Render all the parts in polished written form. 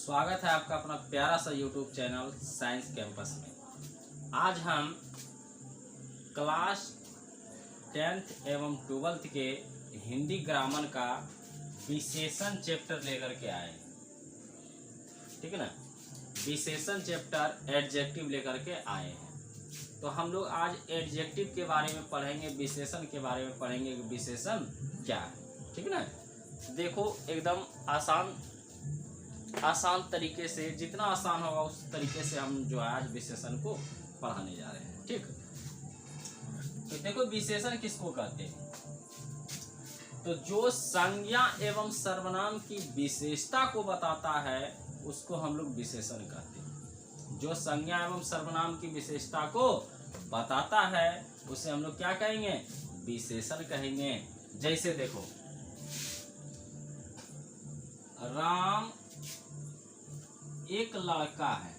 स्वागत है आपका अपना प्यारा सा यूट्यूब चैनल साइंस कैंपस में। आज हम क्लास 10th एवं 12th के हिंदी ग्रामर का विशेषण चैप्टर लेकर के आए हैं। ठीक है ना, विशेषण चैप्टर एडजेक्टिव लेकर के आए हैं। तो हम लोग आज एडजेक्टिव के बारे में पढ़ेंगे, विशेषण के बारे में पढ़ेंगे। विशेषण क्या है, ठीक है ना। देखो एकदम आसान तरीके से, जितना आसान होगा उस तरीके से हम जो है आज विशेषण को पढ़ाने जा रहे हैं। ठीक, तो देखो विशेषण किसको कहते हैं, तो जो संज्ञा एवं सर्वनाम की विशेषता को बताता है उसको हम लोग विशेषण कहते हैं। जो संज्ञा एवं सर्वनाम की विशेषता को बताता है उसे हम लोग क्या कहेंगे, विशेषण कहेंगे। जैसे देखो, राम एक लड़का है।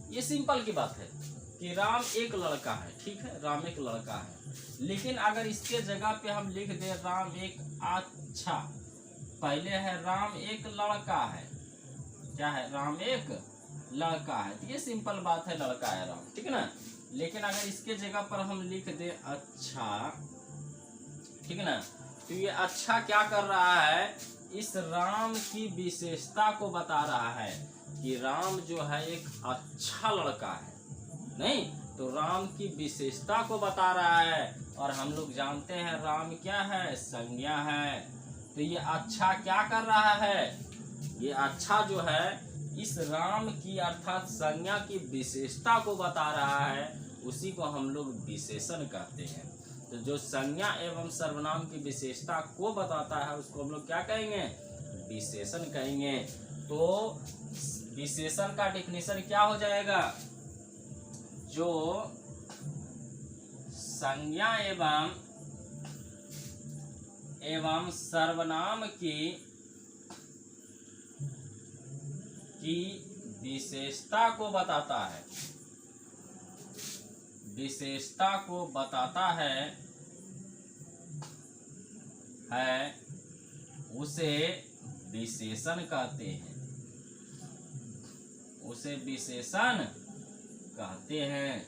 ये सिंपल की बात है कि राम एक लड़का है। ठीक है, राम एक लड़का है। लेकिन अगर इसके जगह पे हम लिख दे राम एक अच्छा, पहले है राम एक लड़का है, क्या है, राम एक लड़का है, तो ये सिंपल बात है, लड़का है राम, ठीक है ना। लेकिन अगर इसके जगह पर हम लिख दे अच्छा, ठीक है ना, तो ये अच्छा क्या कर रहा है, इस राम की विशेषता को बता रहा है कि राम जो है एक अच्छा लड़का है। नहीं, तो राम की विशेषता को बता रहा है। और हम लोग जानते हैं राम क्या है, संज्ञा है। तो ये अच्छा क्या कर रहा है, ये अच्छा जो है इस राम की अर्थात संज्ञा की विशेषता को बता रहा है, उसी को हम लोग विशेषण कहते हैं। तो जो संज्ञा एवं सर्वनाम की विशेषता को बताता है उसको हम लोग क्या कहेंगे, विशेषण कहेंगे। तो विशेषण का डेफिनेशन क्या हो जाएगा, जो संज्ञा एवं सर्वनाम की विशेषता को बताता है, विशेषता को बताता है उसे विशेषण कहते हैं, उसे विशेषण कहते हैं।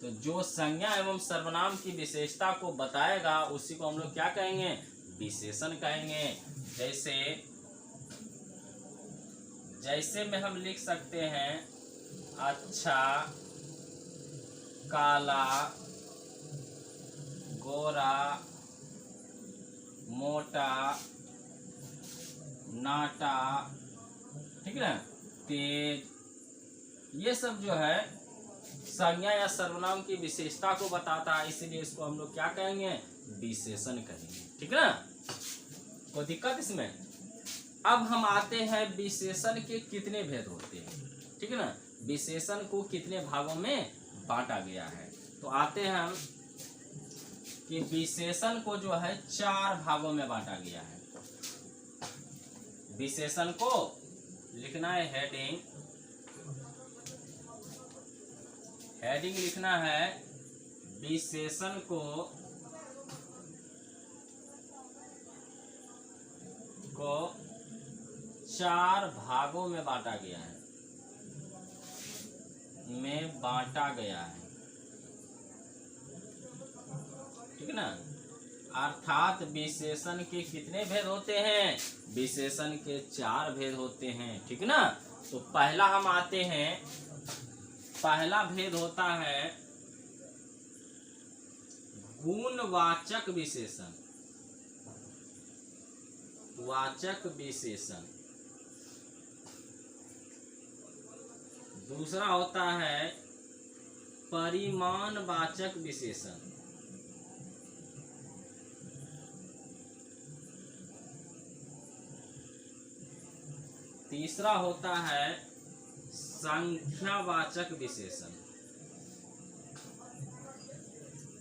तो जो संज्ञा एवं सर्वनाम की विशेषता को बताएगा उसी को हम लोग क्या कहेंगे, विशेषण कहेंगे। जैसे में हम लिख सकते हैं अच्छा, काला, गोरा, मोटा, नाटा, ठीक है ना, तेज, ये सब जो है संज्ञा या सर्वनाम की विशेषता को बताता है, इसलिए इसको हम लोग क्या कहेंगे, विशेषण कहेंगे। ठीक है ना, कोई दिक्कत इसमें। अब हम आते हैं विशेषण के कितने भेद होते हैं, ठीक है ना, विशेषण को कितने भागों में बांटा गया है। तो आते हैं हम कि विशेषण को जो है 4 भागों में बांटा गया है। विशेषण को लिखना है हेडिंग, हेडिंग लिखना है, विशेषण को 4 भागों में बांटा गया है, ठीक है ना। अर्थात विशेषण के कितने भेद होते हैं, विशेषण के 4 भेद होते हैं, ठीक है ना। तो पहला हम आते हैं, पहला भेद होता है गुणवाचक विशेषण, वाचक विशेषण। दूसरा होता है परिमाणवाचक विशेषण। तीसरा होता है संख्यावाचक विशेषण,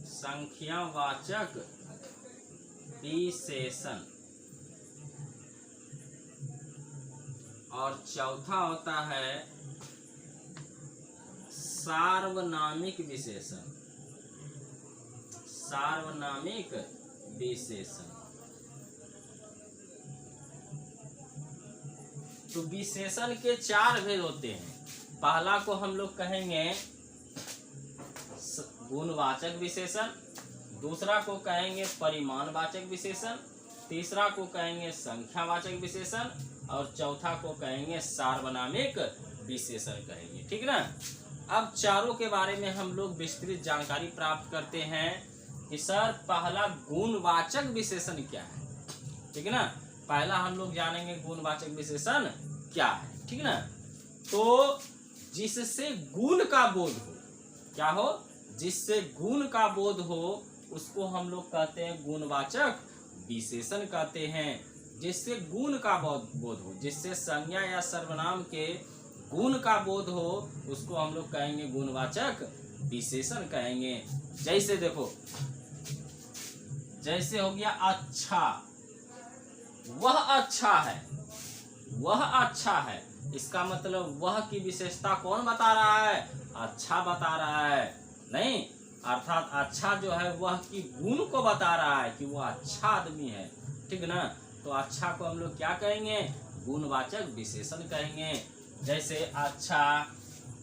संख्यावाचक विशेषण। और चौथा होता है सार्वनामिक विशेषण, सार्वनामिक विशेषण। तो विशेषण के 4 भेद होते हैं। पहला को हम लोग कहेंगे गुणवाचक विशेषण, दूसरा को कहेंगे परिमाणवाचक विशेषण, तीसरा को कहेंगे संख्यावाचक विशेषण और चौथा को कहेंगे सार्वनामिक विशेषण कहेंगे। ठीक ना। अब चारों के बारे में हम लोग विस्तृत जानकारी प्राप्त करते हैं कि सर पहला गुणवाचक विशेषण क्या है। ठीक है ना। पहला हम लोग जानेंगे गुणवाचक विशेषण क्या है। ठीक ना। तो जिससे गुण का बोध हो, क्या हो, जिससे गुण का बोध हो उसको हम लोग कहते हैं गुणवाचक विशेषण कहते हैं। जिससे गुण का बोध हो, जिससे संज्ञा या सर्वनाम के गुण का बोध हो उसको हम लोग कहेंगे गुणवाचक विशेषण कहेंगे। जैसे देखो, जैसे हो गया अच्छा, वह अच्छा है, वह अच्छा है, इसका मतलब वह की विशेषता कौन बता रहा है, अच्छा बता रहा है, नहीं, अर्थात अच्छा जो है वह की गुण को बता रहा है कि वह अच्छा आदमी है। ठीक ना। तो अच्छा को हम लोग क्या कहेंगे, गुणवाचक विशेषण कहेंगे। जैसे अच्छा,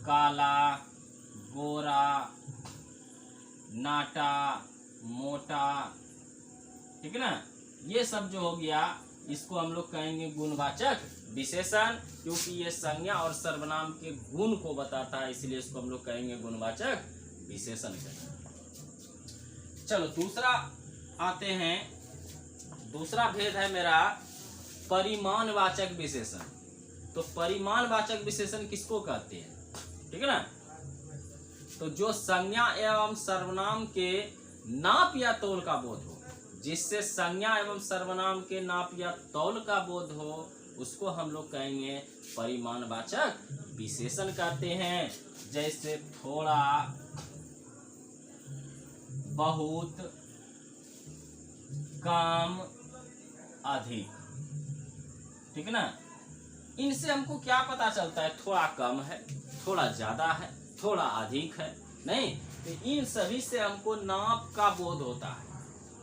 काला, गोरा, नाटा, मोटा, ठीक है ना, ये सब जो हो गया इसको हम लोग कहेंगे गुणवाचक विशेषण, क्योंकि ये संज्ञा और सर्वनाम के गुण को बताता है, इसलिए इसको हम लोग कहेंगे गुणवाचक विशेषण कहेंगे। चलो दूसरा आते हैं, दूसरा भेद है मेरा परिमाणवाचक विशेषण। तो परिमाणवाचक विशेषण किसको कहते हैं, ठीक है ना। तो जो संज्ञा एवं सर्वनाम के नाप या तौल का बोध हो, जिससे संज्ञा एवं सर्वनाम के नाप या तौल का बोध हो उसको हम लोग कहेंगे परिमाणवाचक विशेषण कहते हैं। जैसे थोड़ा, बहुत, कम, अधिक, ठीक है ना। इनसे हमको क्या पता चलता है, थोड़ा कम है, थोड़ा ज्यादा है, थोड़ा अधिक है, नहीं, तो इन सभी से हमको नाप का बोध होता है।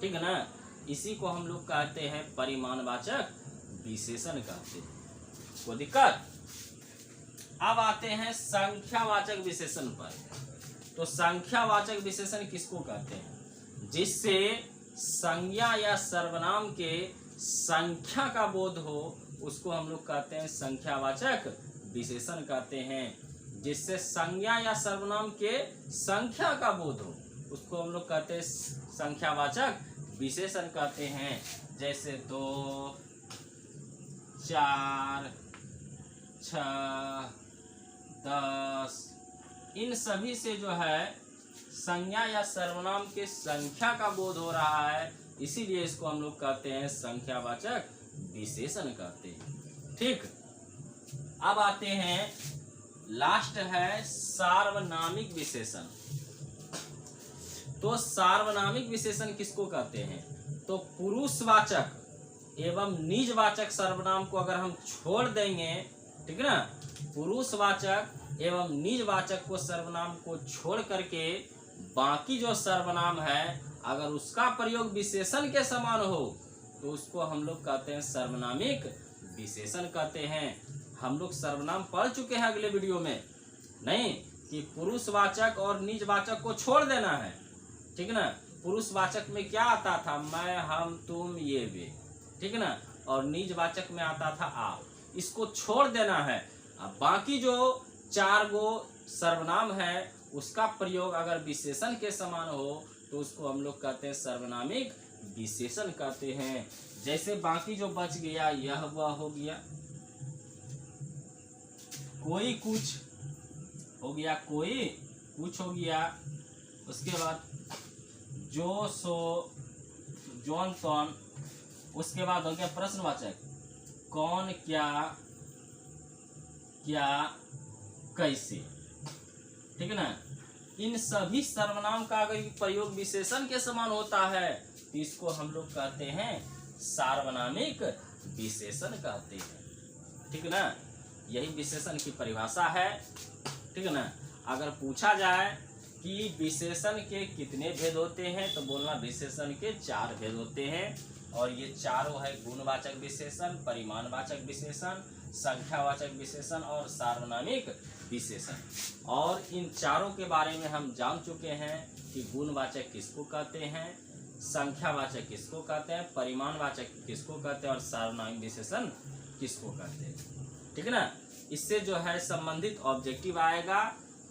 ठीक है ना। इसी को हम लोग कहते हैं परिमाणवाचक विशेषण कहते हैं। कोई दिक्कत। अब आते हैं संख्यावाचक विशेषण पर। तो संख्यावाचक विशेषण किसको कहते हैं, जिससे संज्ञा या सर्वनाम के संख्या का बोध हो उसको हम लोग कहते हैं संख्यावाचक विशेषण कहते हैं। जिससे संज्ञा या सर्वनाम के संख्या का बोध हो उसको हम लोग कहते हैं संख्यावाचक विशेषण कहते हैं। जैसे 2, 4, 6, 10, इन सभी से जो है संज्ञा या सर्वनाम के संख्या का बोध हो रहा है, इसीलिए इसको हम लोग कहते हैं संख्यावाचक विशेषण कहते हैं। ठीक। अब आते हैं, लास्ट है सार्वनामिक विशेषण। तो सार्वनामिक विशेषण किसको कहते हैं, तो पुरुषवाचक एवं निजवाचक सर्वनाम को अगर हम छोड़ देंगे, ठीक है ना, पुरुषवाचक एवं निजवाचक को सर्वनाम को छोड़ करके बाकी जो सर्वनाम है अगर उसका प्रयोग विशेषण के समान हो तो उसको हम लोग कहते हैं सर्वनामिक विशेषण कहते हैं। हम लोग सर्वनाम पढ़ चुके हैं अगले वीडियो में, नहीं, कि पुरुषवाचक और निजवाचक को छोड़ देना है। ठीक है ना। पुरुषवाचक में क्या आता था, मैं, हम, तुम, ये, वे, ठीक है ना, और निजवाचक में आता था आप, इसको छोड़ देना है। अब बाकी जो 4 गो सर्वनाम है उसका प्रयोग अगर विशेषण के समान हो तो उसको हम लोग कहते हैं सर्वनामिक विशेषण कहते हैं। जैसे बाकी जो बच गया, यह वह हो गया, कोई कुछ हो गया, कोई कुछ हो गया, उसके बाद जो, सो, जौन, तौन, उसके बाद हो गया प्रश्नवाचक, कौन, क्या, क्या, कैसे, ठीक है ना। इन सभी सर्वनाम का अगर प्रयोग विशेषण के समान होता है तो इसको हम लोग कहते हैं सार्वनामिक विशेषण कहते हैं। ठीक है ना। यही विशेषण की परिभाषा है। ठीक है ना। अगर पूछा जाए कि विशेषण के कितने भेद होते हैं, तो बोलना विशेषण के 4 भेद होते हैं। और ये चारों है गुणवाचक विशेषण, परिमाणवाचक विशेषण, संख्यावाचक विशेषण और सार्वनामिक विशेषण। और इन चारों के बारे में हम जान चुके हैं कि गुणवाचक किसको कहते हैं, संख्यावाचक किसको कहते हैं, परिमाणवाचक किसको कहते हैं और सार्वनामिक विशेषण किसको कहते हैं। ठीक है ना। इससे जो है संबंधित ऑब्जेक्टिव आएगा।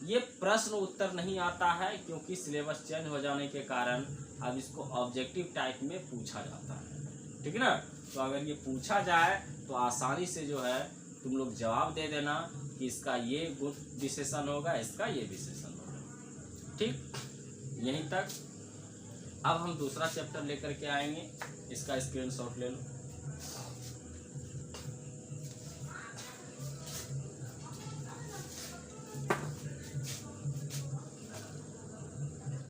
ये प्रश्न उत्तर नहीं आता है क्योंकि सिलेबस चेंज हो जाने के कारण अब इसको ऑब्जेक्टिव टाइप में पूछा जाता है। ठीक है ना। तो अगर ये पूछा जाए तो आसानी से जो है तुम लोग जवाब दे देना कि इसका ये गुण विशेषण होगा, इसका ये विशेषण होगा। ठीक, यहीं तक। अब हम दूसरा चैप्टर लेकर के आएंगे, इसका स्क्रीनशॉट ले लो।